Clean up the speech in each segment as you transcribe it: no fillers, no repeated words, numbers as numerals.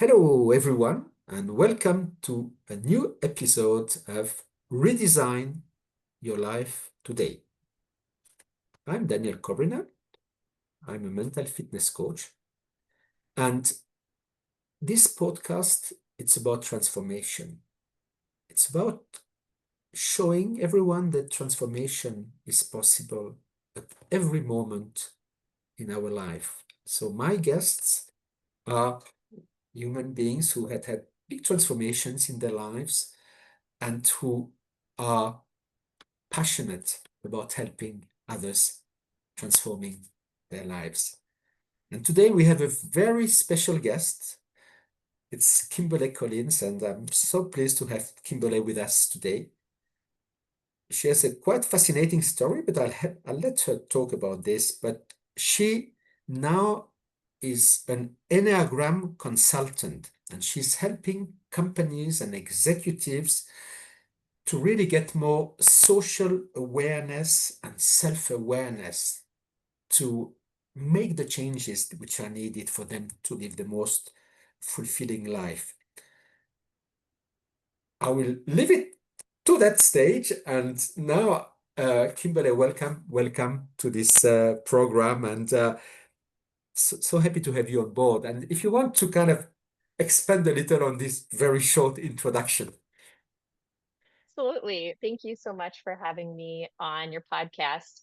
Hello, everyone, and welcome to a new episode of Redesign Your Life Today. I'm Daniel Kobryner. I'm a mental fitness coach, and this podcast it's about transformation. It's about showing everyone that transformation is possible at every moment in our life. So my guests are human beings who had big transformations in their lives and who are passionate about helping others transforming their lives. And today we have a very special guest. It's Kimberly Collins, and I'm so pleased to have Kimberly with us today. She has a quite fascinating story, but I'll let her talk about this. But she now is an Enneagram consultant, and she's helping companies and executives to really get more social awareness and self-awareness to make the changes which are needed for them to live the most fulfilling life. I will leave it to that stage. And now, Kimberly, welcome to this program. And so happy to have you on board. And if you want to kind of expand a little on this very short introduction. Absolutely. Thank you so much for having me on your podcast.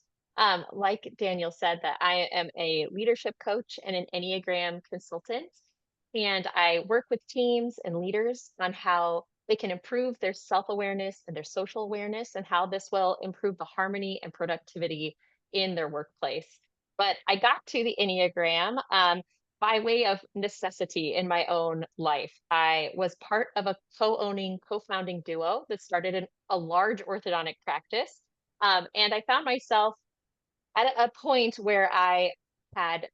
Like Daniel said, that I am a leadership coach and an Enneagram consultant, and I work with teams and leaders on how they can improve their self-awareness and their social awareness, and how this will improve the harmony and productivity in their workplace. But I got to the Enneagram by way of necessity in my own life. I was part of a co-founding duo that started a large orthodontic practice. And I found myself at a point where I had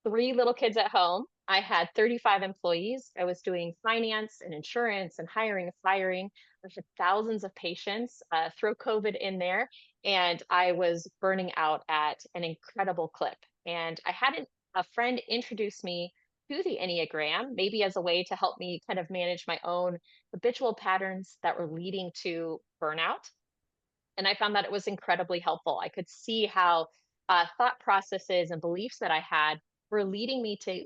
three little kids at home. I had 35 employees. I was doing finance and insurance and hiring and firing. I had thousands of patients, throw COVID in there, and I was burning out at an incredible clip. And I had a friend introduce me to the Enneagram, maybe as a way to help me kind of manage my own habitual patterns that were leading to burnout. And I found that it was incredibly helpful. I could see how thought processes and beliefs that I had were leading me to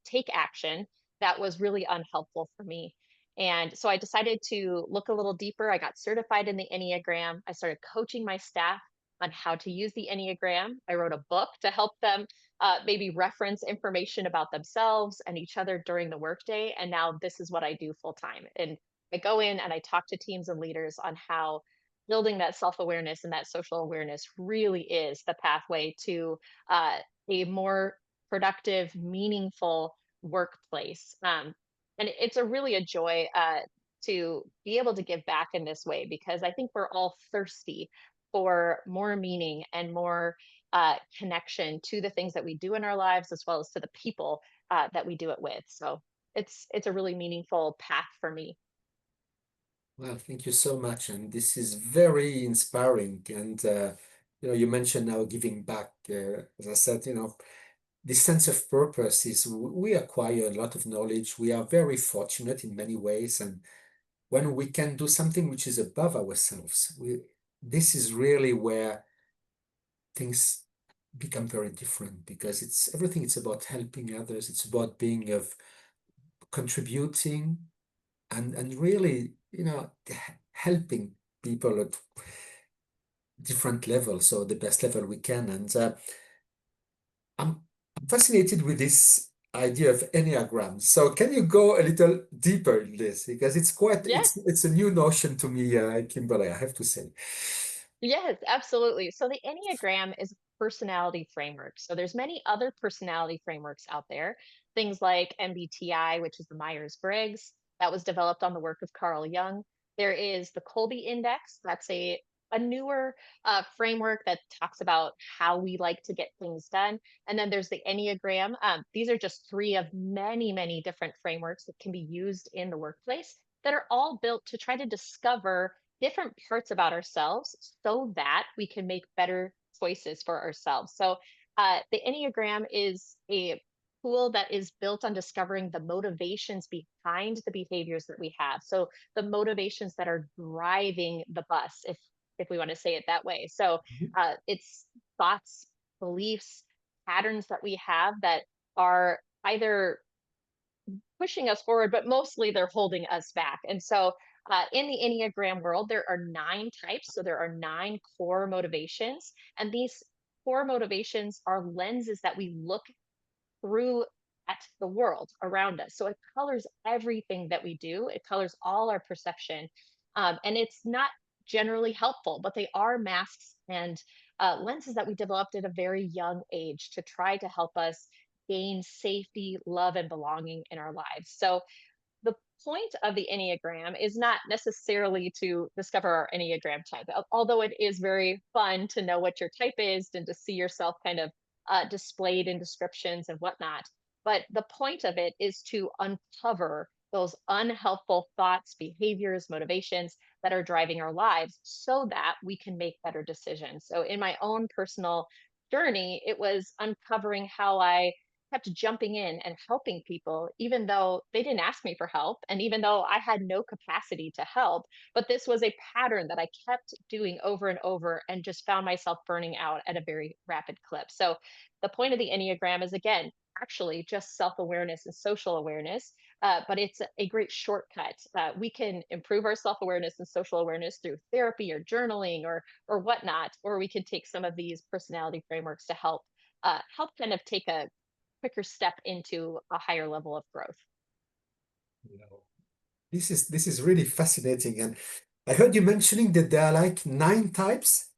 take action that was really unhelpful for me. And so I decided to look a little deeper. I got certified in the Enneagram. I started coaching my staff on how to use the Enneagram. I wrote a book to help them maybe reference information about themselves and each other during the workday. And now this is what I do full time. And I go in and I talk to teams and leaders on how building that self-awareness and that social awareness really is the pathway to a more productive, meaningful workplace. And it's really a joy to be able to give back in this way, because I think we're all thirsty for more meaning and more connection to the things that we do in our lives, as well as to the people that we do it with. So it's a really meaningful path for me. Well, thank you so much. And this is very inspiring. And, you mentioned now giving back. As I said, this sense of purpose is we acquire a lot of knowledge. We are very fortunate in many ways. And when we can do something which is above ourselves, this is really where things become very different because it's everything. It's about helping others. It's about being of contributing and really, helping people at different levels, so the best level we can. And I'm fascinated with this idea of Enneagram. So can you go a little deeper in this? Because Yeah. it's a new notion to me, Kimberly, I have to say. Yes, absolutely. So the Enneagram is a personality framework. So there's many other personality frameworks out there. Things like MBTI, which is the Myers-Briggs, that was developed on the work of Carl Jung. There is the Colby Index. That's a newer framework that talks about how we like to get things done. And then there's the Enneagram. These are just three of many, many different frameworks that can be used in the workplace that are all built to try to discover different parts about ourselves so that we can make better choices for ourselves. So the Enneagram is a tool that is built on discovering the motivations behind the behaviors that we have. So the motivations that are driving the bus, if we want to say it that way. So Mhm. it's thoughts, beliefs, patterns that we have that are either pushing us forward, but mostly they're holding us back. And so in the Enneagram world, there are 9 types. So there are 9 core motivations. And these core motivations are lenses that we look through at the world around us. So it colors everything that we do, it colors all our perception. And it's not generally helpful, but they are masks and lenses that we developed at a very young age to try to help us gain safety, love, and belonging in our lives. So the point of the Enneagram is not necessarily to discover our Enneagram type, although it is very fun to know what your type is and to see yourself kind of displayed in descriptions and whatnot. But the point of it is to uncover those unhelpful thoughts, behaviors, motivations that are driving our lives so that we can make better decisions. So, in my own personal journey, it was uncovering how I kept jumping in and helping people, even though they didn't ask me for help. And even though I had no capacity to help, but this was a pattern that I kept doing over and over and just found myself burning out at a very rapid clip. So the point of the Enneagram is, again, actually just self awareness and social awareness, but it's a great shortcut. We can improve our self awareness and social awareness through therapy or journaling or whatnot, or we can take some of these personality frameworks to help kind of take a quicker step into a higher level of growth. Wow. This is really fascinating. And I heard you mentioning that there are like 9 types.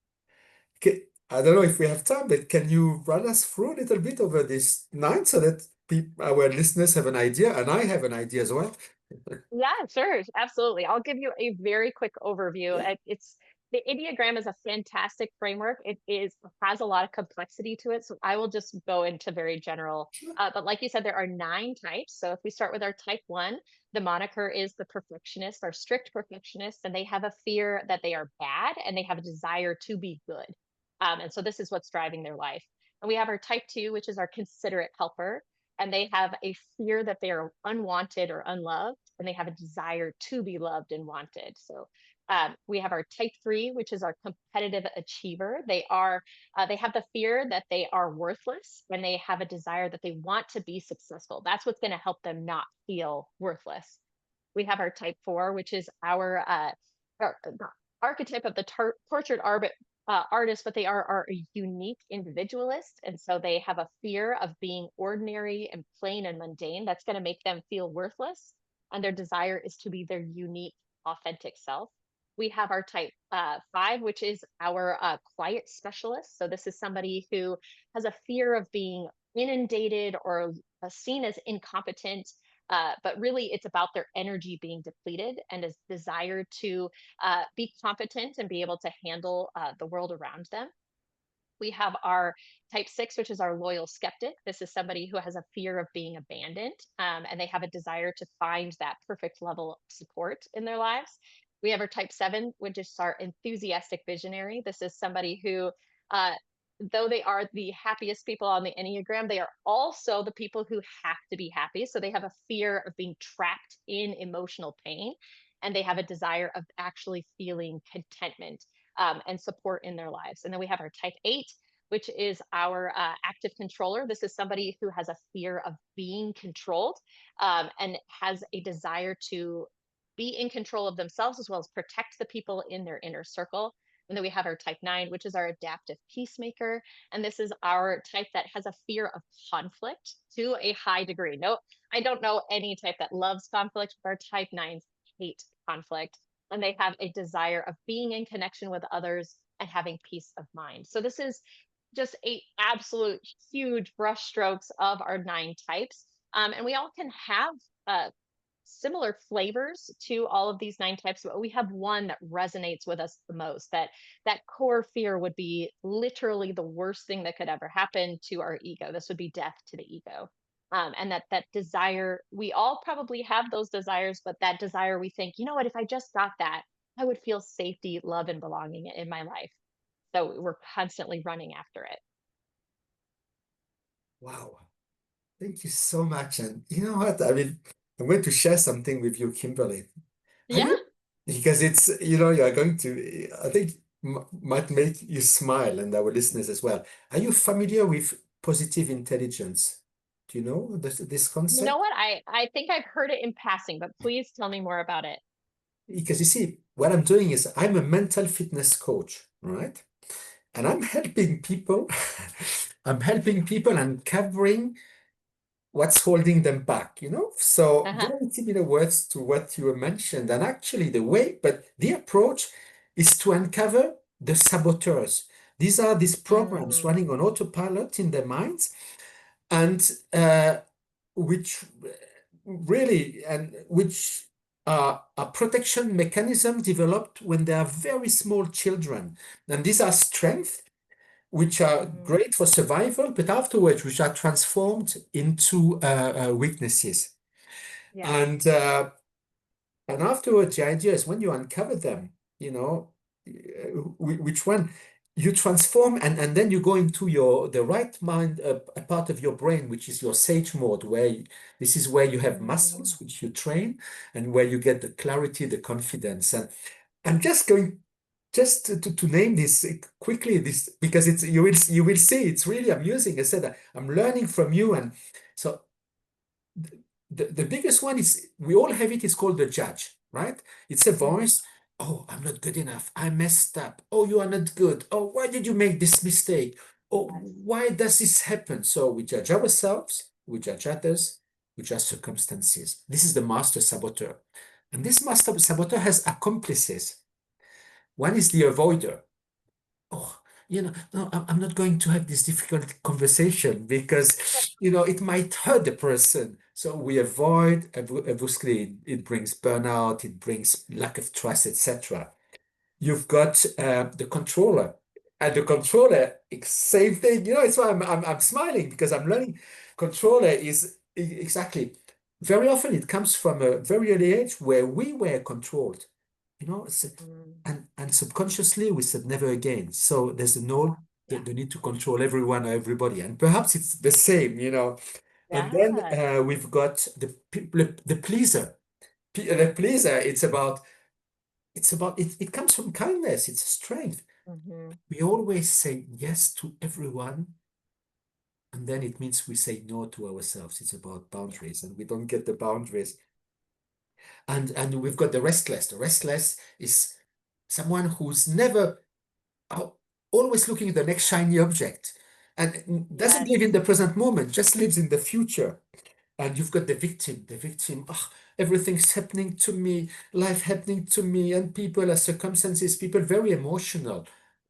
I don't know if we have time, but can you run us through a little bit over this 9 so that our listeners have an idea and I have an idea as well? Yeah, sure. Absolutely. I'll give you a very quick overview. Yeah. It's the Enneagram is a fantastic framework. It has a lot of complexity to it. So I will just go into very general. Sure. But like you said, there are 9 types. So if we start with our type 1, the moniker is the perfectionist, our strict perfectionist, and they have a fear that they are bad and they have a desire to be good. And so this is what's driving their life. And we have our type 2, which is our considerate helper, and they have a fear that they are unwanted or unloved, and they have a desire to be loved and wanted. So we have our type 3, which is our competitive achiever. They have the fear that they are worthless, and they have a desire that they want to be successful. That's what's going to help them not feel worthless. We have our type 4, which is the archetype of the tortured artist, but they are a unique individualist. And so they have a fear of being ordinary and plain and mundane. That's going to make them feel worthless. And their desire is to be their unique, authentic self. We have our type 5, which is our quiet specialist. So this is somebody who has a fear of being inundated or seen as incompetent, but really it's about their energy being depleted and a desire to be competent and be able to handle the world around them. We have our type 6, which is our loyal skeptic. This is somebody who has a fear of being abandoned, and they have a desire to find that perfect level of support in their lives. We have our type 7, which is our enthusiastic visionary. This is somebody who, uh, though they are the happiest people on the Enneagram, they are also the people who have to be happy. So they have a fear of being trapped in emotional pain, and they have a desire of actually feeling contentment and support in their lives. And then we have our type 8, which is our active controller. This is somebody who has a fear of being controlled and has a desire to be in control of themselves as well as protect the people in their inner circle. And then we have our type 9, which is our adaptive peacemaker. And this is our type that has a fear of conflict to a high degree. No, I don't know any type that loves conflict, but our type 9s hate conflict, and they have a desire of being in connection with others and having peace of mind. So this is just a absolute huge brushstrokes of our 9 types. And we all can have similar flavors to all of these 9 types, but we have one that resonates with us the most. That core fear would be literally the worst thing that could ever happen to our ego. This would be death to the ego. And that desire, we all probably have those desires, but that desire, we think, you know what, if I just got that, I would feel safety, love, and belonging in my life. So we're constantly running after it. Wow. Thank you so much. And you know what? I mean, I'm going to share something with you, Kimberly. Are Yeah. you? Because it's, you are going to, I think might make you smile and our listeners as well. Are you familiar with positive intelligence? Do you know this You know concept? what? I think I've heard it in passing, but please tell me more about it. Because you see, what I'm doing is I'm a mental fitness coach, right? And I'm helping people, I'm helping people uncovering what's holding them back, you know? So Uh-huh. very similar words to what you mentioned. And actually the way, but the approach is to uncover the saboteurs. These are these programs Mm, running on autopilot in their minds and which really and which are protection mechanisms developed when they are very small children. And these are strengths which are mm, great for survival, but afterwards, which are transformed into weaknesses. yeah. And uh, and afterwards, the idea is when you uncover them, which one you transform, and then you go into the right mind, a part of your brain, which is your sage mode, this is where you have Mm, muscles which you train, and where you get the clarity, the confidence. And I'm just going just to name this quickly, this because it's you will see it's really amusing. I said I'm learning from you, and so the biggest one is we all have it. It's called the judge, right? It's a mm, voice. Oh, I'm not good enough. I messed up. Oh, you are not good. Oh, why did you make this mistake? Oh, yes. why does this happen? So we judge ourselves, we judge others, we judge circumstances. This is the master saboteur. And this master saboteur has accomplices. One is the avoider. Oh, no, I'm not going to have this difficult conversation because, it might hurt the person. So we avoid, obviously, it brings burnout, it brings lack of trust, etc. You've got the controller. And the controller, same thing. It's why I'm smiling because I'm learning. Controller is exactly. Very often it comes from a very early age where we were controlled. Mm, And subconsciously we said never again. So there's a yeah. no Yeah. the need to control everyone or everybody. And perhaps it's the same. And then Yes. we've got the pleaser. The pleaser, it comes from kindness, it's a strength. Hmm. We always say yes to everyone, and then it means we say no to ourselves. It's about Yeah. boundaries, and we don't get the boundaries. And we've got the restless. The restless is someone who's never always looking at the next shiny object and doesn't live in Yes. the present moment, just lives in the future. And you've got the victim, oh, everything's happening to me, life happening to me, and people as circumstances, people very emotional,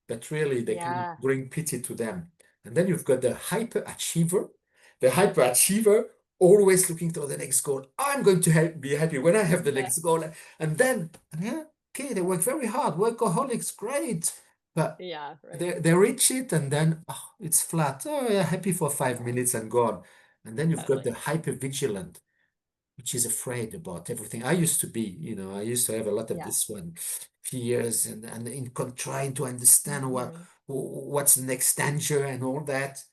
but really they can Yeah. bring pity to them. And then you've got the hyperachiever. The hyperachiever always looking to the next goal. I'm going to be happy when I have the Yeah. next goal. And then, yeah, okay, they work very hard, workaholics, great. But Yeah. Right. they reach it and then it's flat. Oh, yeah, happy for five Yeah. minutes and gone. And then you've got the Totally. hyper vigilant, which is afraid about everything. I used to be, I used to have a lot of Yeah. this one, fears and trying to understand Hmm. what's the next danger and all that,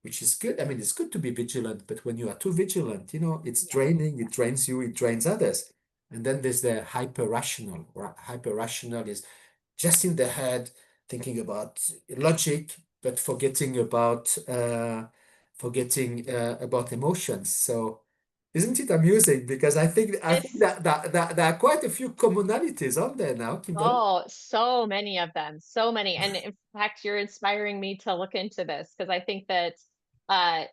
which is good. I mean, it's good to be vigilant, but when you are too vigilant, it's Yeah. draining, it drains you, it drains others. And then there's the hyper rational. Hyper rational is just in the head, thinking about logic, but forgetting about emotions. So isn't it amusing? Because I think It's that there are quite a few commonalities on there now, Kimberly. Oh, so many of them, so many. And in fact, you're inspiring me to look into this because I think that uh,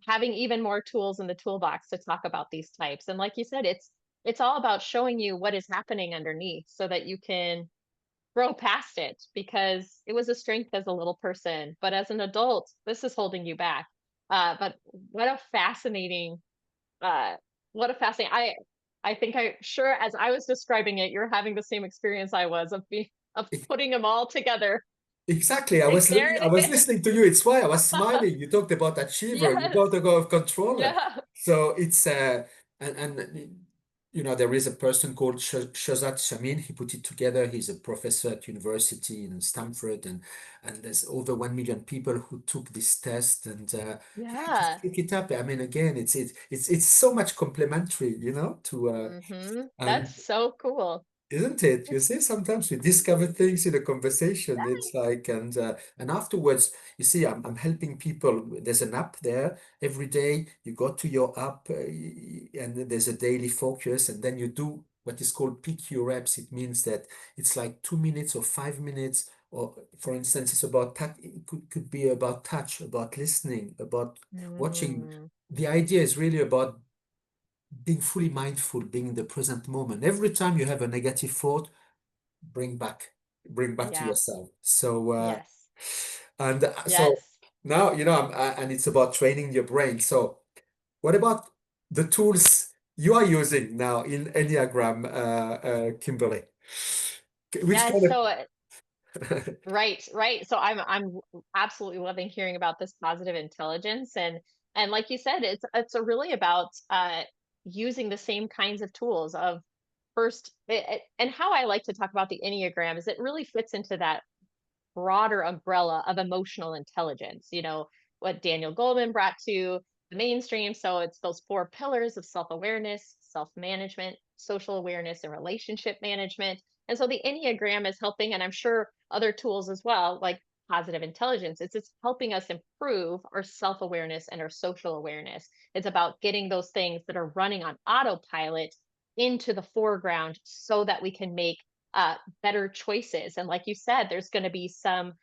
having even more tools in the toolbox to talk about these types. And like you said, it's all about showing you what is happening underneath so that you can grow past it because it was a strength as a little person, but as an adult, this is holding you back. But what a fascinating uh, what a fascinating. I think I sure as I was describing it, you're having the same experience I was of putting them all together. Exactly. I Like was there looking, I it was is. listening to you. It's why I was smiling. You talked about achiever, you Yes. talked about controller. Yeah. So it's and there is a person called Shazad Shamin. He put it together. He's a professor at university in Stanford, and there's over 1 million people who took this test. And yeah, just Yeah. pick it up. I mean, again, it's so much complementary, to That's and so cool. isn't it? You see, sometimes we discover things in a conversation. It's Yes. like, and afterwards, you see, I'm helping people. There's an app there. Every day you go to your app, and then there's a daily focus, and then you do what is called pick your reps. It means that it's like 2 minutes or 5 minutes, or for instance, it's about touch. It could be about touch, about listening, about watching. Mm, The idea is really about being fully mindful, being in the present moment. Every time you have a negative thought, bring back, bring back to yeah. yourself. So, Yes. so Yes. now, and it's about training your brain. So, what about the tools you are using now in Enneagram, Kimberly? Which Yes. kind So of, right, right. So I'm absolutely loving hearing about this positive intelligence, and like you said, it's a really about using the same kinds of tools of first and how I like to talk about the Enneagram is it really fits into that broader umbrella of emotional intelligence, what Daniel Goleman brought to the mainstream. So it's those four pillars of self awareness, self management, social awareness, and relationship management. And so the Enneagram is helping, and I'm sure other tools as well, like positive intelligence. It's helping us improve our self awareness and our social awareness. It's about getting those things that are running on autopilot into the foreground so that we can make uh, better choices. And like you said, there's going to be some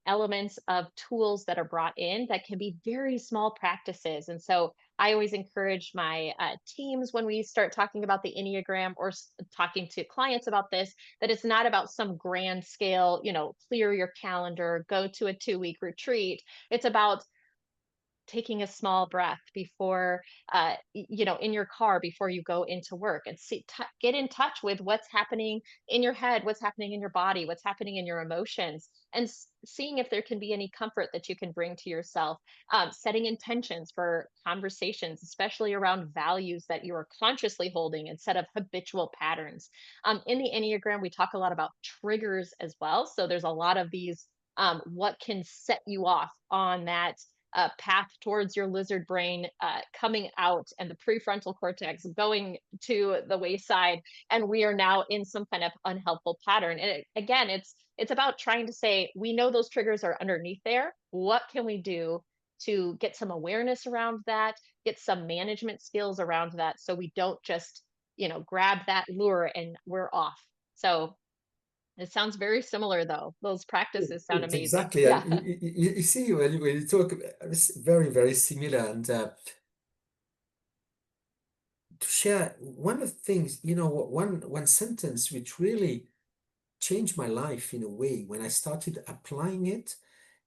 elements of tools that are brought in that can be very small practices. And so I always encourage my teams when we start talking about the Enneagram or talking to clients about this, that it's not about some grand scale, clear your calendar, go to a 2 week retreat. It's about taking a small breath before in your car before you go into work and get in touch with what's happening in your head, what's happening in your body, what's happening in your emotions, and seeing if there can be any comfort that you can bring to yourself. Setting intentions for conversations, especially around values that you are consciously holding instead of habitual patterns. In the Enneagram, we talk a lot about triggers as well, so there's a lot of these what can set you off on that path towards your lizard brain coming out and the prefrontal cortex going to the wayside, and we are now in some kind of unhelpful pattern. And again, it's about trying to say we know those triggers are underneath there. What can we do to get some awareness around that, get some management skills around that, so we don't just grab that lure and we're off. So it sounds very similar, though. Those practices sound it's amazing. exactly, Yeah. and you see, when you talk, it's very, very similar. And to share one of the things, one sentence which really changed my life in a way when I started applying it.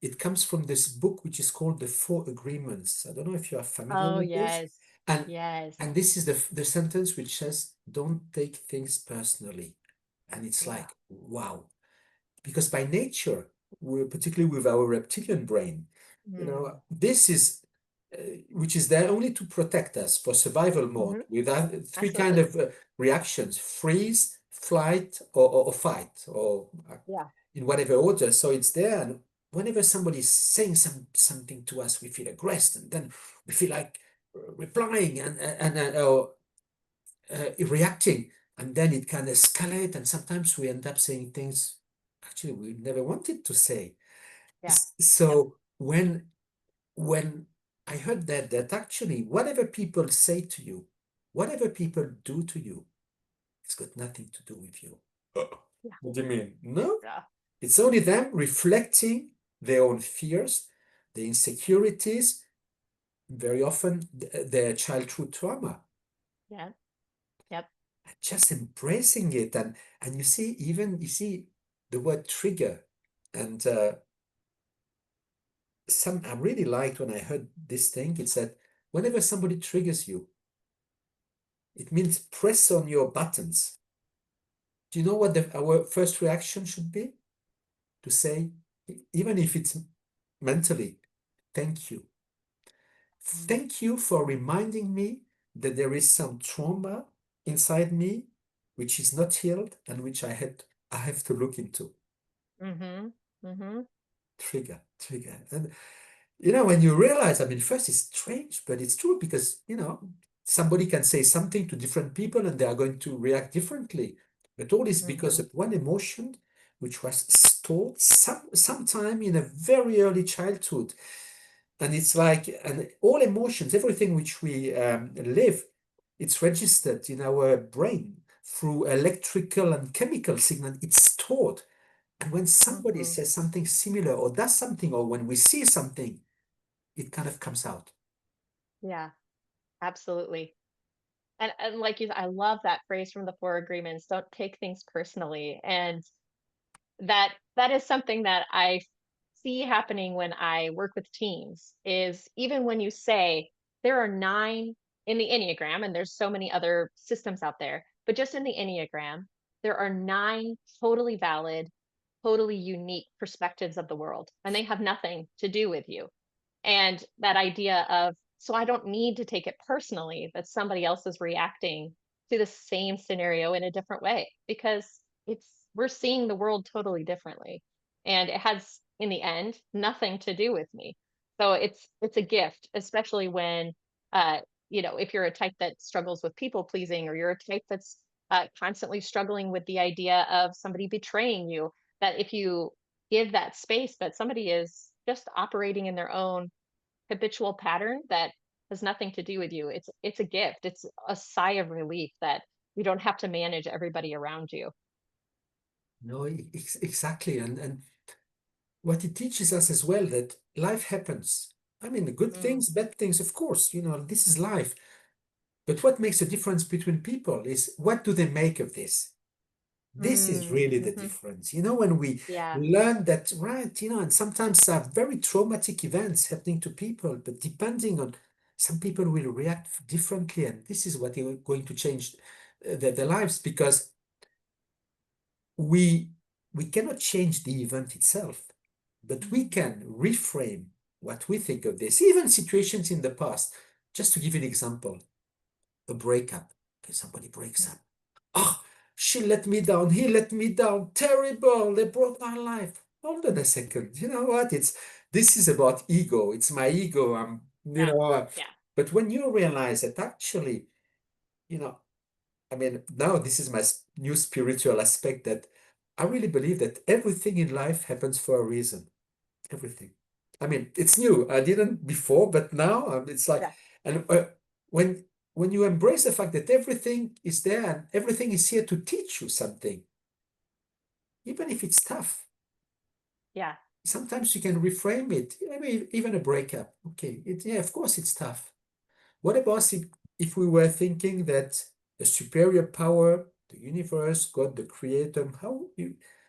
It comes from this book which is called The Four Agreements. I don't know if you are familiar Oh, with this. yes. And Yes. and this is the sentence which says, "Don't take things personally." And it's Yeah. like, wow. Because by nature, we're particularly with our reptilian brain, Mm. this is which is there only to protect us for survival mode Hmm. with three kind Absolutely. of reactions: freeze, flight, or fight, or Yeah. in whatever order. So it's there, and whenever somebody is saying something to us, we feel aggressed, and then we feel like replying or reacting, and then it can escalate, and sometimes we end up saying things actually we never wanted to say. Yeah. Yep. So when I heard that actually whatever people say to you, whatever people do to you, it's got nothing to do with you. Yeah. What do you mean? No, Yeah. it's only them reflecting their own fears, their insecurities, very often their childhood trauma. Yeah. Yep. Just embracing it, and you see, even you see the word trigger, and some I really liked when I heard this thing. It's that whenever somebody triggers you, it means press on your buttons. Do you know what our first reaction should be? To say, even if it's mentally, thank you. Mm. Thank you for reminding me that there is some trauma inside me which is not healed and which I have to look into. Mm-hmm. Mm-hmm. Trigger. And when you realize, I mean, first it's strange, but it's true because, somebody can say something to different people and they are going to react differently. But all is because Mm-hmm. of one emotion which was stored sometime in a very early childhood. And it's like, and all emotions, everything which we live, it's registered in our brain through electrical and chemical signal. It's stored. And when somebody Mm-hmm. says something similar or does something, or when we see something, it kind of comes out. Yeah, absolutely. And like I love that phrase from the Four Agreements, don't take things personally. And that is something that I see happening when I work with teams is even when you say there are 9 in the Enneagram, and there's so many other systems out there, but just in the Enneagram, there are 9 totally valid, totally unique perspectives of the world, and they have nothing to do with you. And that idea of, so I don't need to take it personally that somebody else is reacting to the same scenario in a different way because we're seeing the world totally differently. And it has, in the end, nothing to do with me. So it's a gift, especially when uh, if you're a type that struggles with people pleasing, or you're a type that's constantly struggling with the idea of somebody betraying you, that if you give that space that somebody is just operating in their own habitual pattern that has nothing to do with you. It's a gift. It's a sigh of relief that you don't have to manage everybody around you. No, exactly. And what it teaches us as well that life happens. I mean, the good Mm, things, bad things, of course, this is life. But what makes a difference between people is what do they make of this? This is mm, really the hmm. difference. When we Yeah, learn that, right, and sometimes very traumatic events happening to people, but depending on some people will react differently, and this is what is going to change their lives because we we cannot change the event itself, but we can reframe what we think of this, even situations in the past. Just to give you an example, a breakup. Okay, somebody breaks up. Oh, she let me down. He let me down. Terrible. They broke my life. Hold on a second. You know what? This is about ego. It's my ego. yeah, yeah, But when you realize that actually, you know, I mean, now this is my new spiritual aspect that I really believe that everything in life happens for a reason. Everything. I mean, it's new. I didn't before, but now it's like, yeah, and when when you embrace the fact that everything is there and everything is here to teach you something, even if it's tough, yeah, sometimes you can reframe it. I mean, even a breakup. Okay, yeah, of course it's tough. What about if we were thinking that a superior power, the universe, God, the creator,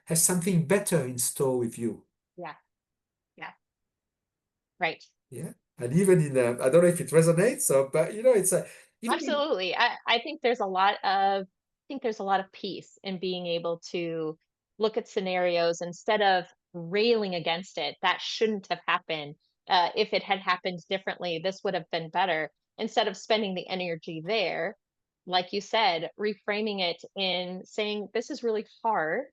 has something better in store with you? yeah, yeah. Right. Yeah. And even I don't know if it resonates, but it's even in, Absolutely. I think there's a lot of I think there's a lot of peace in being able to look at scenarios instead of railing against it. That shouldn't have happened. If it had happened differently, this would have been better. Instead of spending the energy there, like you said, reframing it in saying, this is really hard,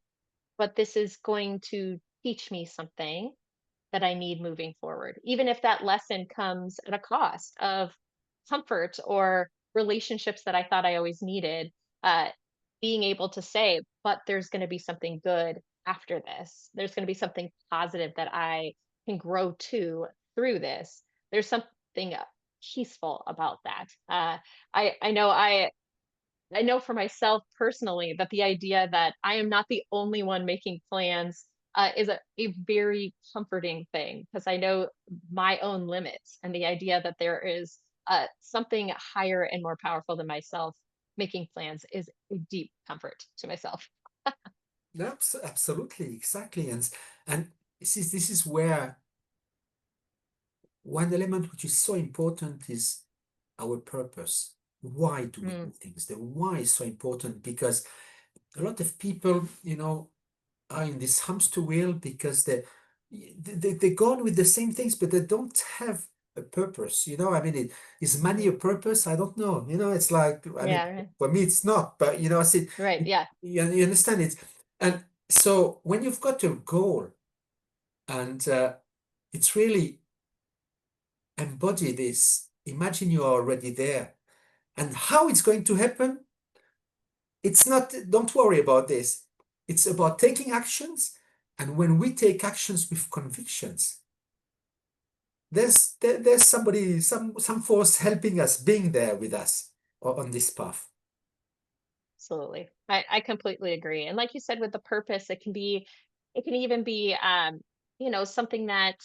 but this is going to teach me something that I need moving forward, even if that lesson comes at a cost of comfort or relationships that I thought I always needed. Uh, Being able to say, but there's going to be something good after this. There's going to be something positive that I can grow to through this. There's something peaceful about that. I know I know for myself personally that the idea that I am not the only one making plans is a very comforting thing because I know my own limits, and the idea that there is something higher and more powerful than myself making plans is a deep comfort to myself. absolutely, exactly. And this is where one element which is so important is our purpose. Why do we Mm, do things? The why is so important because a lot of people, are in this hamster wheel because they go on with the same things, but they don't have a purpose. I mean, is money Mhm. a purpose? I don't know. It's like, I mean, Yeah, right. for me, it's not, but I said, Right. Yeah. you understand it. And so when you've got a goal and it's really embody this, imagine you are already there. And how it's going to happen, it's not, don't worry about this. It's about taking actions. And when we take actions with convictions, there's somebody, some force helping us, being there with us on this path. Absolutely. I completely agree. And like you said, with the purpose, it can even be, something that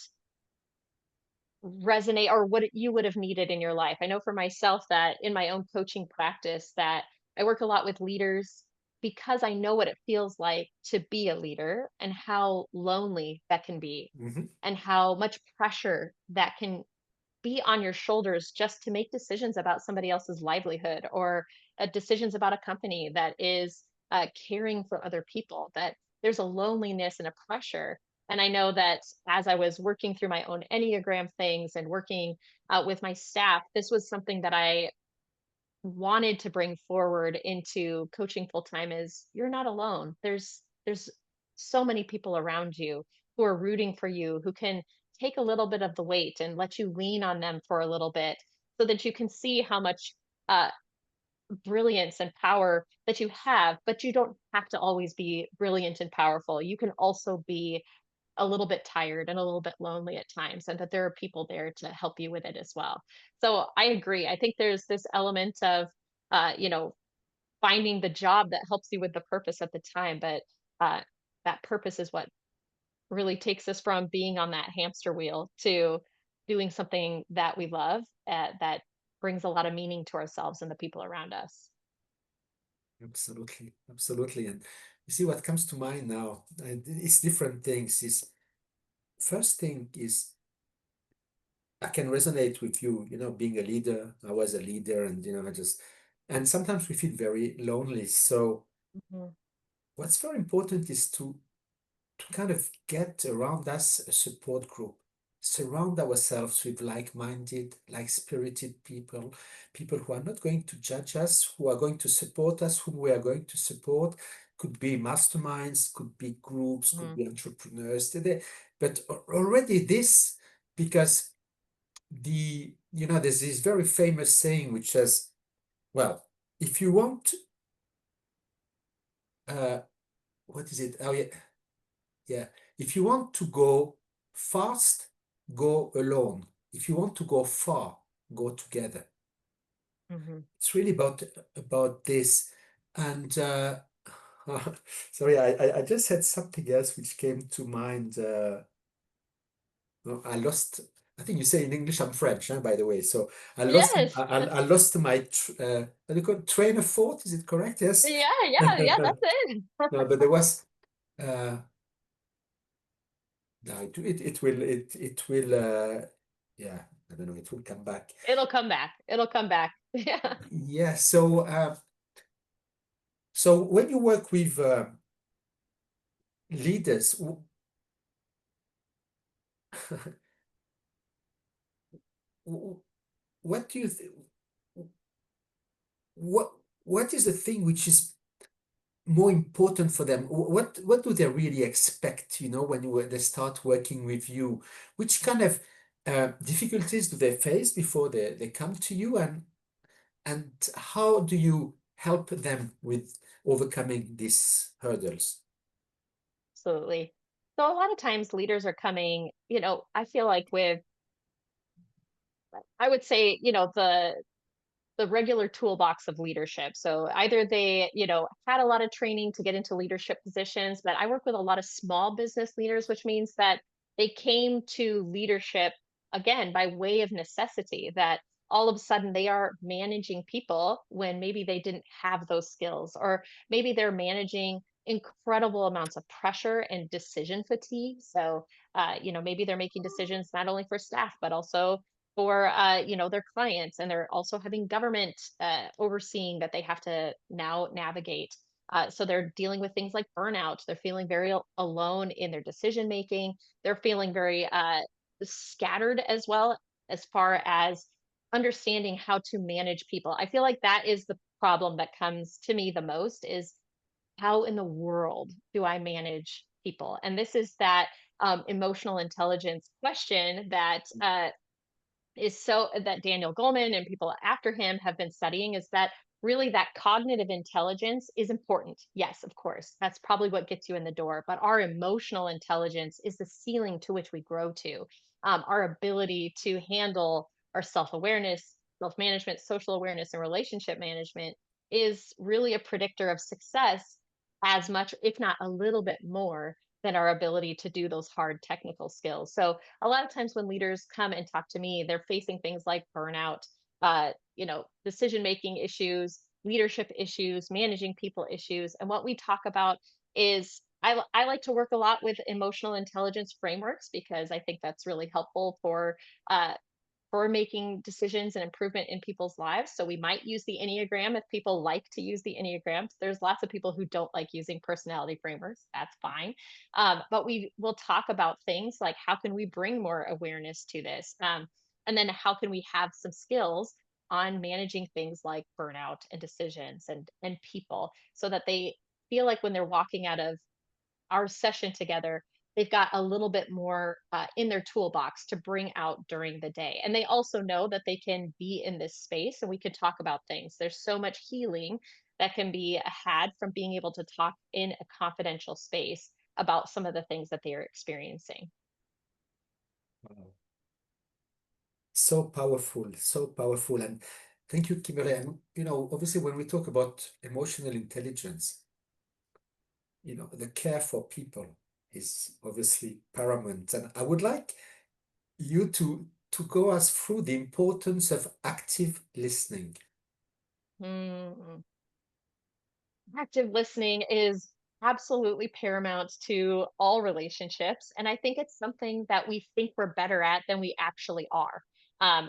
resonate or what you would have needed in your life. I know for myself that in my own coaching practice that I work a lot with leaders because I know what it feels like to be a leader and how lonely that can be Mhm. and how much pressure that can be on your shoulders just to make decisions about somebody else's livelihood or decisions about a company that is caring for other people, that there's a loneliness and a pressure. And I know that as I was working through my own Enneagram things and working with my staff, this was something that I wanted to bring forward into coaching full time is you're not alone. There's so many people around you who are rooting for you, who can take a little bit of the weight and let you lean on them for a little bit so that you can see how much uh, brilliance and power that you have, but you don't have to always be brilliant and powerful. You can also be a little bit tired and a little bit lonely at times, and that there are people there to help you with it as well. So I agree. I think there's this element of, uh, you know, finding the job that helps you with the purpose at the time, but uh, that purpose is what really takes us from being on that hamster wheel to doing something that we love, that brings a lot of meaning to ourselves and the people around us. Absolutely, absolutely. And you see what comes to mind now, it's different things. Is first thing is I can resonate with you, being a leader. I was a leader and I just and sometimes we feel very lonely. So Mhm. what's very important is to kind of get around us a support group, surround ourselves with like-minded, like-spirited people, people who are not going to judge us, who are going to support us, whom we are going to support. Could be masterminds, could be groups, could Mhm. be entrepreneurs today. But already this, because there's this very famous saying which says, well, if you want, uh, what is it? Oh, yeah. Yeah. If you want to go fast, go alone. If you want to go far, go together. Mhm. It's really about this. And sorry, I just had something else which came to mind. No, I lost. I think you say in English, I'm French, huh, by the way. So I lost. Yes. I lost my. What do you call it? Train of thought? Is it correct? Yes. Yeah, yeah, yeah, that's it. No, but there was. Uh, No, it will yeah, I don't know, it will come back. It'll come back. It'll come back. Yeah. Yeah, so when you work with leaders, what do you th what what is the thing which is more important for them? What do they really expect, when they start working with you? Which kind of difficulties do they face before they come to you, and how do you help them with overcoming these hurdles? Absolutely. So a lot of times leaders are coming, I feel like with, I would say, the regular toolbox of leadership. So either they, had a lot of training to get into leadership positions, but I work with a lot of small business leaders, which means that they came to leadership again by way of necessity, that all of a sudden they are managing people when maybe they didn't have those skills, or maybe they're managing incredible amounts of pressure and decision fatigue. So, maybe they're making decisions not only for staff, but also for their clients, and they're also having government overseeing that they have to now navigate. So they're dealing with things like burnout. They're feeling very alone in their decision making. They're feeling very scattered as well, as far as understanding how to manage people. I feel like that is the problem that comes to me the most is how in the world do I manage people? And this is that emotional intelligence question that is so that Daniel Goleman and people after him have been studying is that really that cognitive intelligence is important. Yes, of course. That's probably what gets you in the door, but our emotional intelligence is the ceiling to which we grow to. Our ability to handle our self-awareness, self-management, social awareness and relationship management is really a predictor of success as much if not a little bit more than our ability to do those hard technical skills. So a lot of times when leaders come and talk to me, they're facing things like burnout, decision making issues, leadership issues, managing people issues. And what we talk about is I like to work a lot with emotional intelligence frameworks because I think that's really helpful uh, for making decisions and improvement in people's lives. So we might use the Enneagram if people like to use the Enneagram. There's lots of people who don't like using personality frameworks. That's fine. But we will talk about things like how can we bring more awareness to this? And then how can we have some skills on managing things like burnout and decisions and people so that they feel like when they're walking out of our session together, they've got a little bit more in their toolbox to bring out during the day. And they also know that they can be in this space and we can talk about things. There's so much healing that can be had from being able to talk in a confidential space about some of the things that they are experiencing. Wow. So powerful, so powerful. And thank you, Kimberly. And, obviously, when we talk about emotional intelligence, the care for people is obviously paramount. And I would like you to go us through the importance of active listening. Mm. Active listening is absolutely paramount to all relationships. And I think it's something that we think we're better at than we actually are.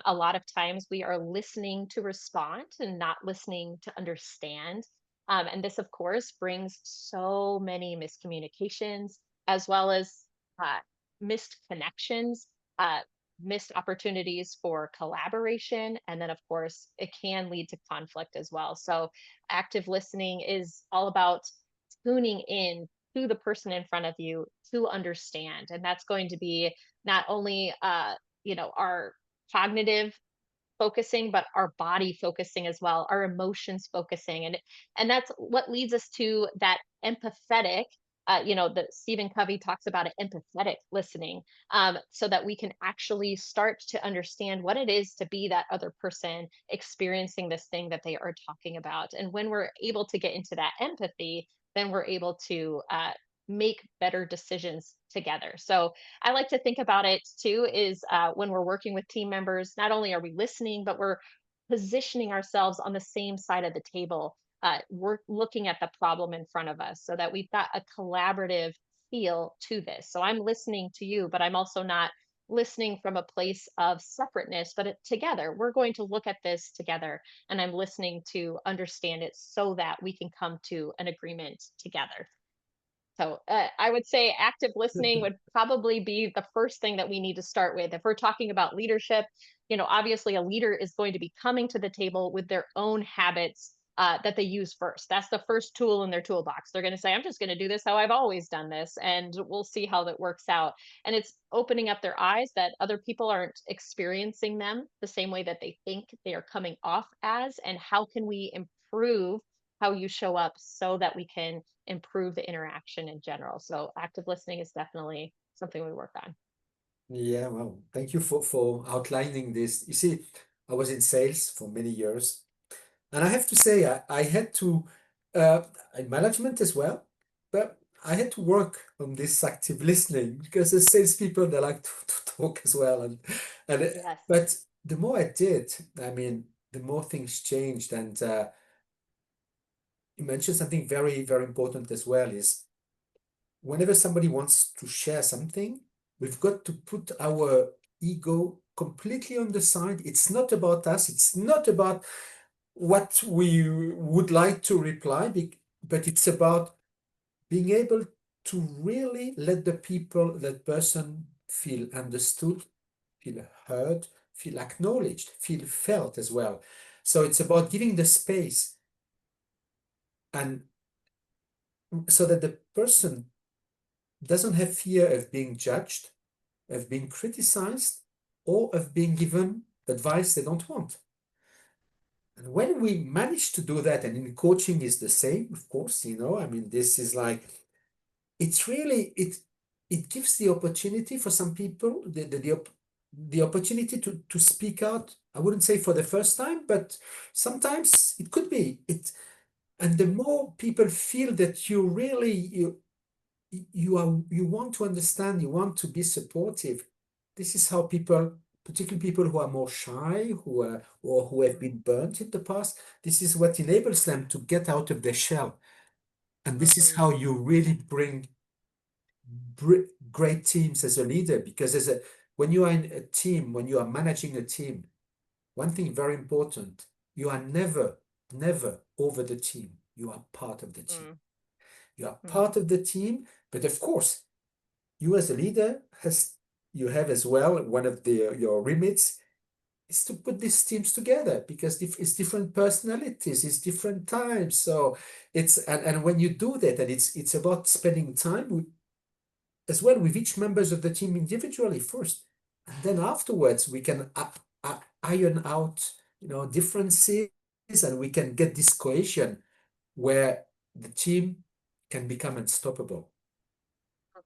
A lot of times we are listening to respond and not listening to understand. And this, of course, brings so many miscommunications as well as uh, missed connections, uh, missed opportunities for collaboration. And then, of course, it can lead to conflict as well. So, active listening is all about tuning in to the person in front of you to understand. And that's going to be not only our cognitive focusing but our body focusing as well, our emotions focusing, and that's what leads us to that empathetic the Stephen Covey talks about it, empathetic listening, so that we can actually start to understand what it is to be that other person experiencing this thing that they are talking about. And when we're able to get into that empathy, then we're able to make better decisions together. So I like to think about it too is when we're working with team members, not only are we listening, but we're positioning ourselves on the same side of the table. We're looking at the problem in front of us so that we've got a collaborative feel to this. So I'm listening to you, but I'm also not listening from a place of separateness, but together. We're going to look at this together, and I'm listening to understand it so that we can come to an agreement together. So I would say active listening would probably be the first thing that we need to start with. If we're talking about leadership, obviously a leader is going to be coming to the table with their own habits that they use first. That's the first tool in their toolbox. They're going to say, I'm just going to do this how I've always done this, and we'll see how that works out. And it's opening up their eyes that other people aren't experiencing them the same way that they think they are coming off as, and how can we improve how you show up so that we can improve the interaction in general. So active listening is definitely something we work on. Yeah, well, thank you for outlining this. You see, I was in sales for many years, and I have to say, I had to, uh, in management as well, but I had to work on this active listening because as salespeople, they like to talk as well. Yes. But the more I did, I mean, the more things changed. And you mentioned something very, very important as well is whenever somebody wants to share something, we've got to put our ego completely on the side. It's not about us. It's not about what we would like to reply, but it's about being able to really let the people, that person feel understood, feel heard, feel acknowledged, feel felt as well. So it's about giving the space, and so that the person doesn't have fear of being judged, of being criticized, or of being given advice they don't want. And when we manage to do that, and in coaching is the same, of course, I mean, this is like, it's really, it gives the opportunity for some people, the opportunity to speak out. I wouldn't say for the first time, but sometimes it could be it. And the more people feel that you want to understand, you want to be supportive. This is how people, particularly people who are more shy, or who have been burnt in the past, this is what enables them to get out of their shell. And this is Mm-hmm. how you really bring great teams as a leader, because when you are in a team, when you are managing a team, one thing very important, you are never over the team. You are part of the team. You are Mm-hmm. part of the team, but of course, you as a leader you have as well, one of your remits is to put these teams together, because it's different personalities, it's different times. So and when you do that, and it's about spending time as well with each members of the team individually first, and then afterwards we can iron out differences, and we can get this cohesion where the team can become unstoppable.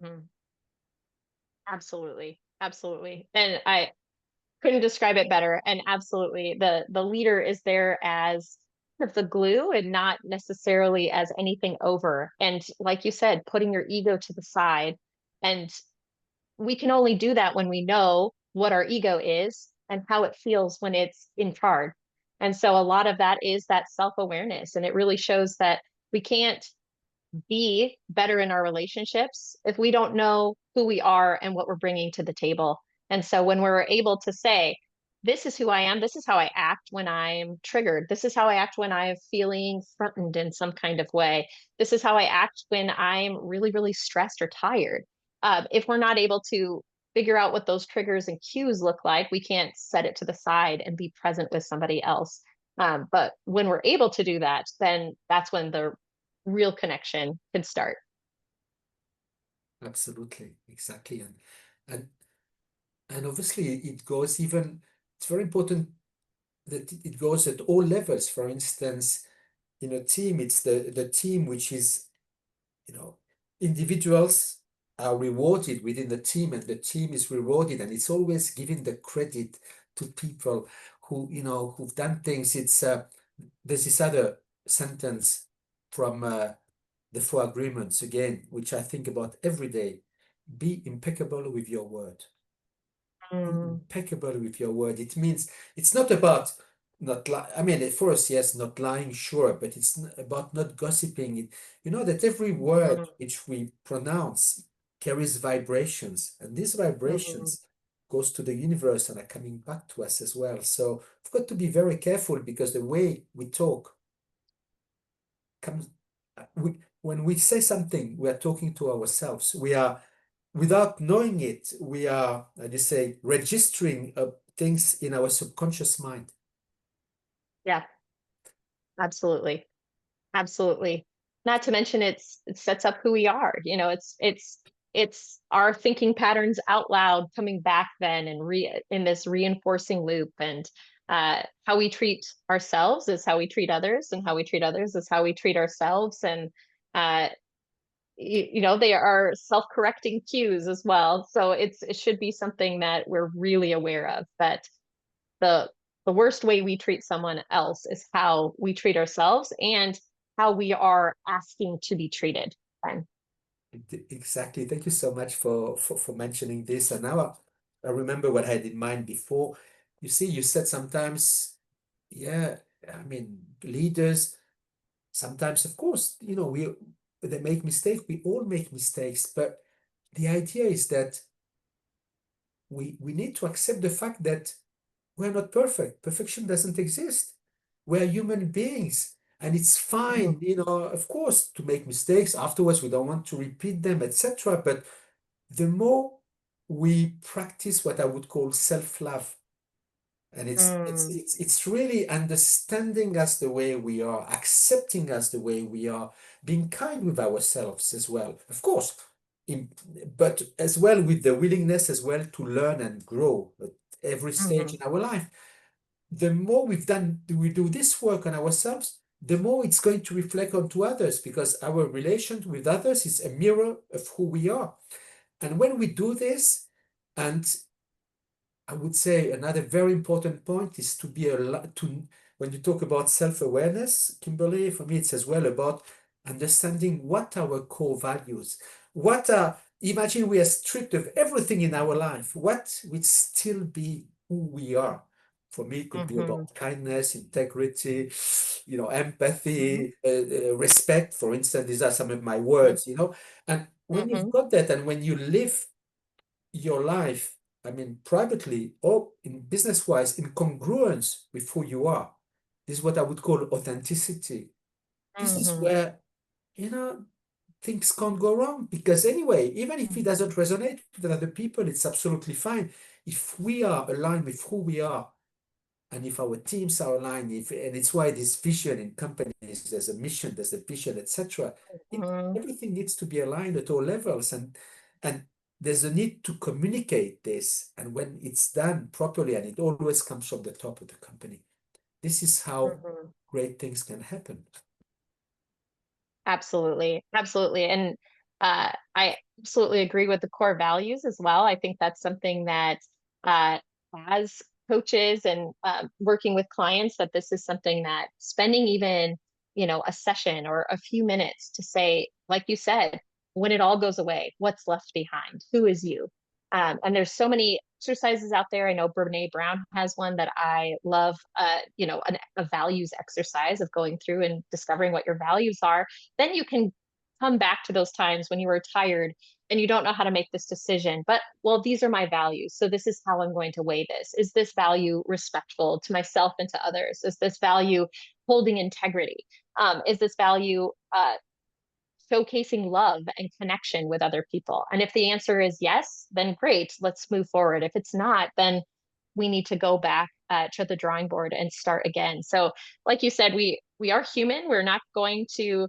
Mm-hmm. Absolutely. Absolutely. And I couldn't describe it better. And absolutely, the leader is there as kind of the glue and not necessarily as anything over. And like you said, putting your ego to the side. And we can only do that when we know what our ego is and how it feels when it's in charge. And so a lot of that is that self-awareness. And it really shows that we can't be better in our relationships if we don't know who we are and what we're bringing to the table. And so when we're able to say, this is who I am, this is how I act when I'm triggered, this is how I act when I'm feeling threatened in some kind of way, this is how I act when I'm really, really stressed or tired. If we're not able to figure out what those triggers and cues look like, we can't set it to the side and be present with somebody else. But when we're able to do that, then that's when the real connection can start. Absolutely, exactly. And and obviously it goes even, it's very important that it goes at all levels. For instance, in a team, it's the team which is, you know, individuals are rewarded within the team, and the team is rewarded, and it's always giving the credit to people who've done things. There's this other sentence from the Four Agreements again, which I think about every day. Be impeccable with your word. Be Mm, impeccable with your word. It means it's not about not lie. I mean, for us, yes, not lying, sure, but it's about not gossiping. You know that every word mm, which we pronounce carries vibrations, and these mm, vibrations goes to the universe and are coming back to us as well. So we've got to be very careful, because the way we talk comes, when we say something, we are talking to ourselves. We are, without knowing it, we are, I just say, registering things in our subconscious mind. yeah, absolutely. Absolutely. Not to mention it sets up who we are. It's our thinking patterns out loud coming back then and in this reinforcing loop. And how we treat ourselves is how we treat others, and how we treat others is how we treat ourselves. And uh, they are self-correcting cues as well. So it should be something that we're really aware of. That the the worst way we treat someone else is how we treat ourselves and how we are asking to be treated. And Exactly. Thank you so much for mentioning this. And now I remember what I had in mind before. You see, you said sometimes, yeah, I mean, leaders, sometimes, of course, they make mistakes. We all make mistakes. But the idea is that we need to accept the fact that we're not perfect. Perfection doesn't exist. We're human beings, and it's Mhm. fine, of course, to make mistakes. Afterwards, we don't want to repeat them, etc. But the more we practice what I would call self-love, And Mm, it's really understanding us the way we are, accepting us the way we are, being kind with ourselves as well, of course, in, but as well with the willingness as well to learn and grow at every stage mhm, in our life. The more we do this work on ourselves, the more it's going to reflect onto others, because our relation with others is a mirror of who we are. And when we do this, and I would say another very important point is to be when you talk about self-awareness, Kimberly, for me, it's as well about understanding what our core values, imagine we are stripped of everything in our life, what would still be who we are? For me, it could be mhm, about kindness, integrity, mhm, empathy, respect, for instance. These are some of my mhm, words, and when you've mhm, got that, and when you live your life, I mean, privately or in business wise, in congruence with who you are. This is what I would call authenticity. This is mhm, where, you know, things can't go wrong, because anyway, even if it doesn't resonate with other people, it's absolutely fine. If we are aligned with who we are, and if our teams are aligned, and it's why this vision in companies, there's a mission, there's a vision, etc. mhm, Everything needs to be aligned at all levels, and there's a need to communicate this. And when it's done properly, and it always comes from the top of the company, this is how mhm. great things can happen. Absolutely. Absolutely. And I absolutely agree with the core values as well. I think that's something that uh, as coaches and working with clients, that this is something that spending even, a session or a few minutes to say, like you said, when it all goes away, what's left behind? Who is you? And there's so many exercises out there. I know Brene Brown has one that I love, a values exercise of going through and discovering what your values are. Then you can come back to those times when you were tired and you don't know how to make this decision. But, well, these are my values. So this is how I'm going to weigh this. Is this value respectful to myself and to others? Is this value holding integrity? Is this value showcasing love and connection with other people? And if the answer is yes, then great, let's move forward. If it's not, then we need to go back to the drawing board and start again. So, like you said, we are human. We're not going to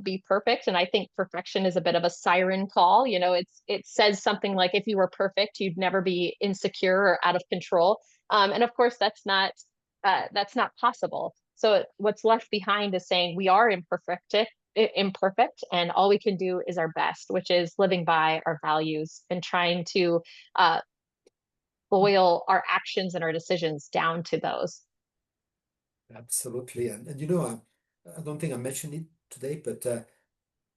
be perfect. And I think perfection is a bit of a siren call. It says something like if you were perfect, you'd never be insecure or out of control. And of course, that's not possible. So what's left behind is saying we are imperfect, and all we can do is our best, which is living by our values and trying to uh, boil our actions and our decisions down to those. Absolutely. And I don't think I mentioned it today, but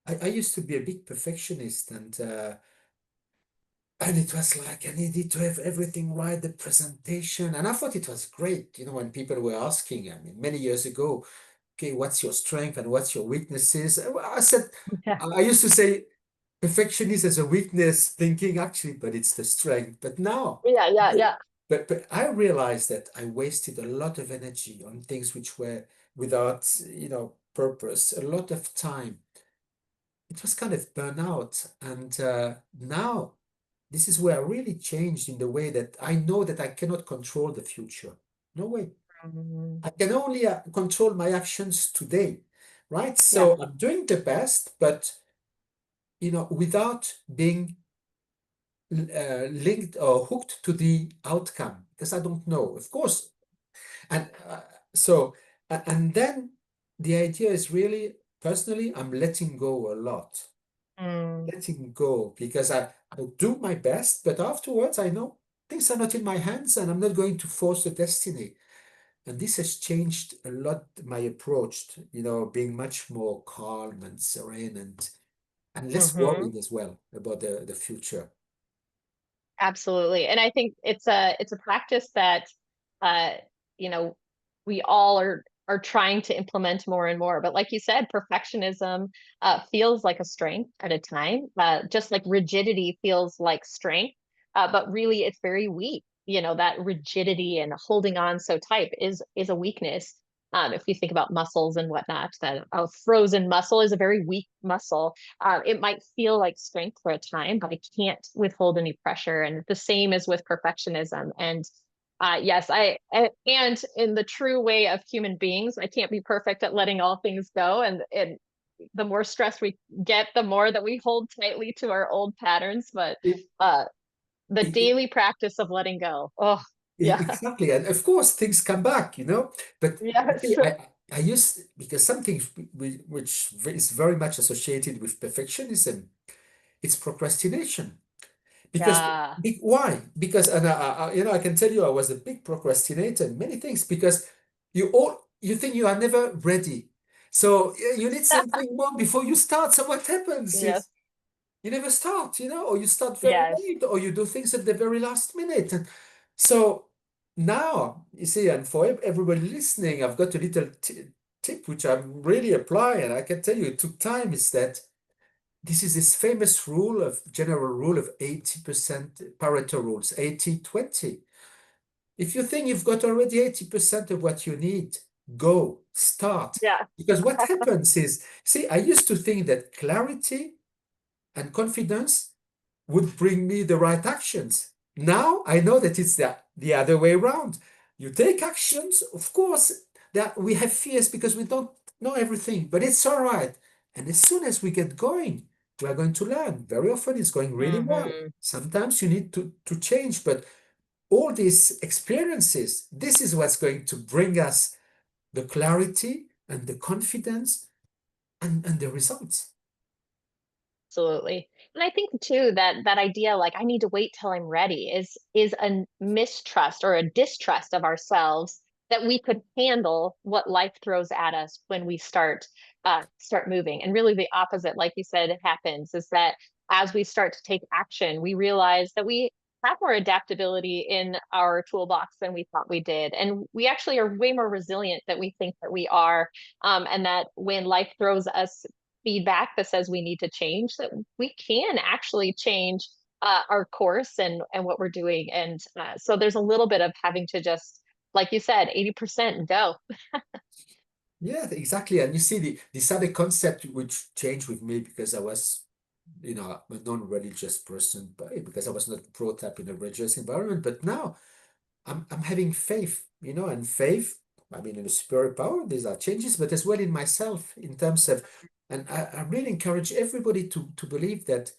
I used to be a big perfectionist, and it was like I needed to have everything right, the presentation. And I thought it was great, when people were asking, I mean, many years ago, okay, what's your strength and what's your weaknesses? I said, Yeah, I used to say perfectionism is a weakness, thinking actually, but it's the strength. But now, yeah, yeah, yeah. but I realized that I wasted a lot of energy on things which were without, purpose, a lot of time. It was kind of burnout. And now this is where I really changed in the way that I know that I cannot control the future. No way. Mhm. I can only control my actions today, right? Yeah. So I'm doing the best, but without being linked or hooked to the outcome, because I don't know, of course. And and then the idea is really, personally, I'm letting go a lot, Mm, letting go, because I do my best, but afterwards I know things are not in my hands, and I'm not going to force the destiny. And this has changed a lot my approach, being much more calm and serene, and less mhm. worried as well about the future. Absolutely. And I think it's a practice that uh you know we all are trying to implement more and more. But like you said, perfectionism feels like a strength at a time. Just like rigidity feels like strength, but really it's very weak. That rigidity and holding on so tight is a weakness. If you think about muscles and whatnot, that a frozen muscle is a very weak muscle. It might feel like strength for a time, but I can't withhold any pressure. And the same is with perfectionism. And Yes, and in the true way of human beings, I can't be perfect at letting all things go. And the more stress we get, the more that we hold tightly to our old patterns. But E- uh, the e- daily practice of letting go. Oh, yeah. Exactly. And of course, things come back, But Yes. see, I used, because something which is very much associated with perfectionism, it's procrastination. Because Yeah. why? Because, and I can tell you, I was a big procrastinator in many things because you think you are never ready. So you need something more before you start. So what happens Yes. is you never start, or you start very Yes. late, or you do things at the very last minute. And so now, you see, and for everybody listening, I've got a little tip which I really apply, and I can tell you it took time, is that this is this famous general rule of 80% Pareto rules, 80-20. If you think you've got already 80% of what you need, go, start. Yeah. Because what happens is, see, I used to think that clarity and confidence would bring me the right actions. Now I know that it's the other way around. You take actions, of course, that we have fears because we don't know everything, but it's all right. And as soon as we get going, we are going to learn. Very often it's going really well. Hmm. Sometimes you need to change, but all these experiences, this is what's going to bring us the clarity and the confidence and the results. Absolutely. And I think too that that idea, like I need to wait till I'm ready, is a mistrust or a distrust of ourselves that we could handle what life throws at us when we start moving. And really the opposite, like you said, happens is that as we start to take action, we realize that we have more adaptability in our toolbox than we thought we did. And we actually are way more resilient than we think that we are. And that when life throws us feedback that says we need to change, that we can actually change our course and what we're doing. And so there's a little bit of having to just, like you said, 80% go. Yeah, exactly. And you see this other concept which changed with me because I was, a non-religious person, but because I was not brought up in a religious environment. But now I'm having faith, and faith, I mean, in a superior power, these are changes, but as well in myself in terms of, and I really encourage everybody to believe that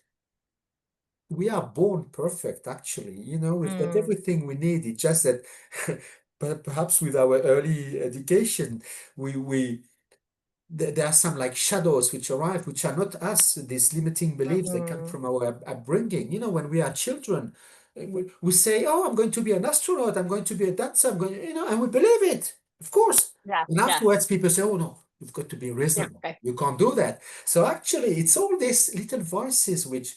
we are born perfect, actually. We've got Mm, everything we need. It's just that perhaps with our early education, we there are some like shadows which arrive, which are not us, these limiting beliefs that come mhm. from our upbringing. When we are children, we say, "Oh, I'm going to be an astronaut, I'm going to be a dancer, I'm going," and we believe it, of course. Yeah, And yeah, afterwards, people say, "Oh, no, you've got to be yeah, reasonable. okay. You can't do that." So actually, it's all these little voices which,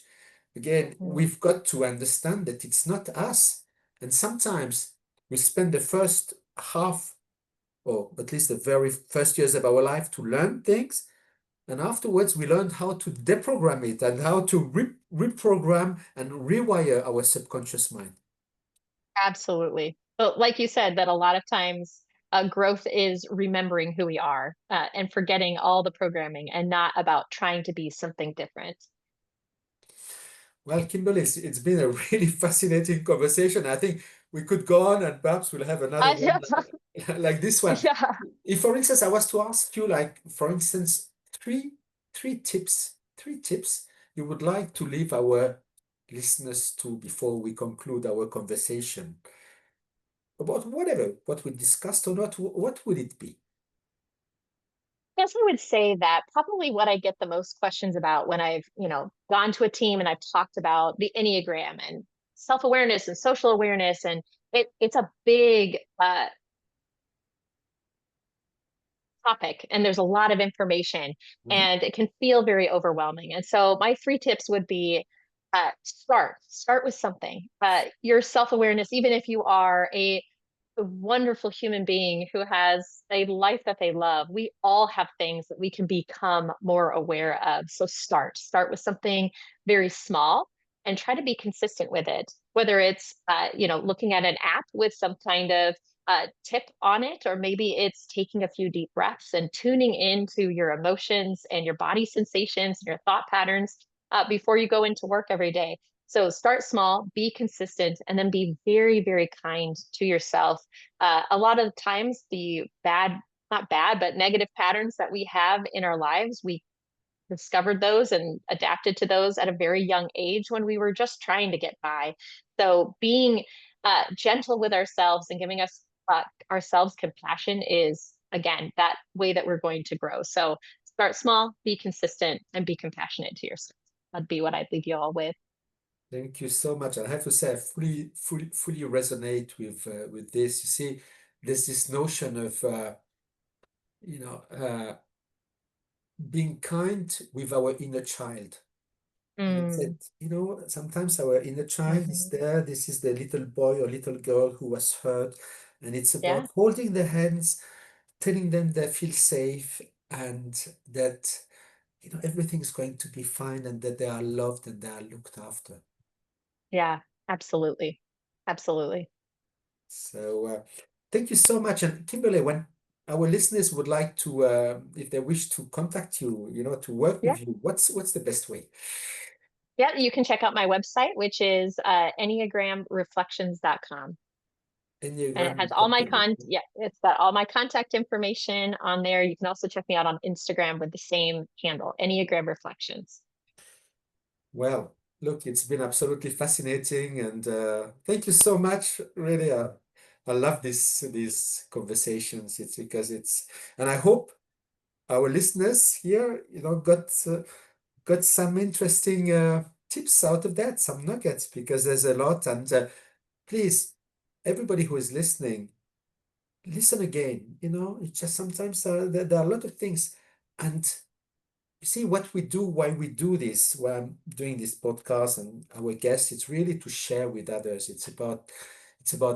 again, Mhm. we've got to understand that it's not us. And sometimes we spend the first half or at least the very first years of our life to learn things. And afterwards, we learned how to deprogram it and how to reprogram and rewire our subconscious mind. Absolutely. But like you said, that a lot of times growth is remembering who we are and forgetting all the programming and not about trying to be something different. Well, Kimberly, it's been a really fascinating conversation. I think we could go on and perhaps we'll have another one Yeah, like this one. yeah. If, for instance, I was to ask you, like, for instance, three tips you would like to leave our listeners to before we conclude our conversation about whatever, what we discussed or not, what would it be? Guess I would say that probably what I get the most questions about when I've gone to a team and I've talked about the Enneagram and self-awareness and social awareness, and it's a big topic and there's a lot of information Mhm. and it can feel very overwhelming. And so my three tips would be start with something. Your self-awareness, even if you are a wonderful human being who has a life that they love. We all have things that we can become more aware of. So start with something very small and try to be consistent with it. Whether it's looking at an app with some kind of tip on it, or maybe it's taking a few deep breaths and tuning into your emotions and your body sensations and your thought patterns before you go into work every day. So start small, be consistent, and then be very, very kind to yourself. A lot of times, the bad, not bad, but negative patterns that we have in our lives, we discovered those and adapted to those at a very young age when we were just trying to get by. So being gentle with ourselves and giving us ourselves compassion is, again, that way that we're going to grow. So start small, be consistent, and be compassionate to yourself. That'd be what I'd leave you all with. Thank you so much. I have to say, I fully resonate with this. You see, there's this notion of you know being kind with our inner child. And that, Mm, sometimes our inner child is mhm. there. This is the little boy or little girl who was hurt, and it's about Yeah, holding their hands, telling them they feel safe, and that everything's going to be fine, and that they are loved and they are looked after. yeah, absolutely. Absolutely. So thank you so much. And Kimberly, when our listeners would like to, if they wish to contact you, to work Yeah. with you, what's the best way? Yeah, you can check out my website, which is enneagramreflections.com. And it Enneagram has all my reflection. yeah, it's got all my contact information on there. You can also check me out on Instagram with the same handle, Enneagram Reflections. Well, look, it's been absolutely fascinating, and thank you so much. Really, I love these conversations. It's because and I hope our listeners here, got some interesting tips out of that, some nuggets, because there's a lot. And please, everybody who is listening, listen again. It's just sometimes there are a lot of things, and you see what we do, why we do this, why I'm doing this podcast and our guests, it's really to share with others. It's about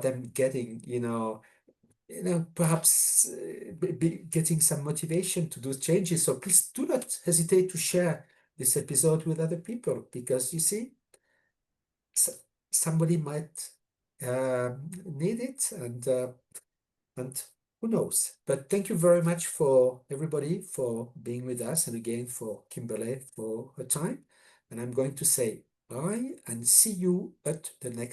them getting, perhaps getting some motivation to do changes. So please do not hesitate to share this episode with other people, because you see, somebody might need it, and who knows? But thank you very much for everybody for being with us, and again for Kimberly for her time. And I'm going to say bye and see you at the next